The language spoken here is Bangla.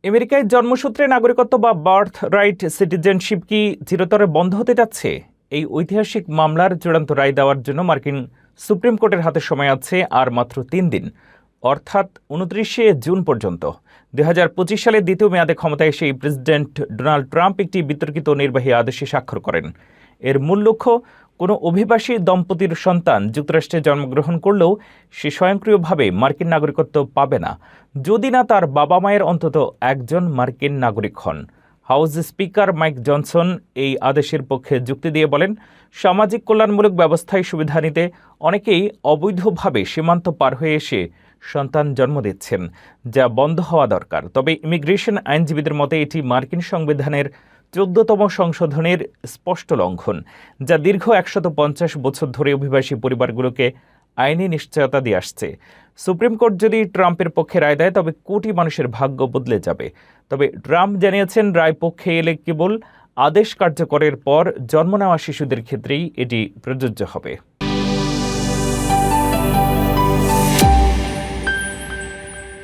আমেরিকায় জন্মসূত্রে নাগরিকত্ব বা বার্থ রাইট সিটিজেনশিপ কি চিরতরে বন্ধ হতে যাচ্ছে? এই ঐতিহাসিক মামলার চূড়ান্ত রায় দেওয়ার জন্য মার্কিন সুপ্রিম কোর্টের হাতে সময় আছে আর মাত্র 3 দিন, অর্থাৎ 29শে জুন পর্যন্ত। 2025 সালে দ্বিতীয় মেয়াদে ক্ষমতায় এসে প্রেসিডেন্ট ডোনাল্ড ট্রাম্প একটি বিতর্কিত নির্বাহী আদেশে স্বাক্ষর করেন। এর মূল লক্ষ্য, কোনো অভিবাসী দম্পতির সন্তান যুক্তরাষ্ট্রে জন্মগ্রহণ করলেও সে স্বয়ংক্রিয়ভাবে মার্কিন নাগরিকত্ব পাবে না যদি না তার বাবা মায়ের অন্তত একজন মার্কিন নাগরিক হন। হাউস স্পিকার মাইক জনসন এই আদেশের পক্ষে যুক্তি দিয়ে বলেন, সামাজিক কল্যাণমূলক ব্যবস্থায় সুবিধা নিতে অনেকেই অবৈধভাবে সীমান্ত পার হয়ে এসে সন্তান জন্ম দিচ্ছেন, যা বন্ধ হওয়া দরকার। তবে ইমিগ্রেশন আইনজীবীদের মতে এটি মার্কিন সংবিধানের 14তম সংশোধনের স্পষ্ট লঙ্ঘন, যা দীর্ঘ 150 বছর ধরে অভিবাসী পরিবারগুলোকে আইনি নিশ্চয়তা দিয়ে আসছে। সুপ্রিম কোর্ট যদি ট্রাম্পের পক্ষে রায় দেয় তবে কোটি মানুষের ভাগ্য বদলে যাবে। তবে ট্রাম্প জানিয়েছেন, রায় পক্ষে এলে কেবল আদেশ কার্যকরের পর জন্ম নেওয়া শিশুদের ক্ষেত্রেই এটি প্রযোজ্য হবে।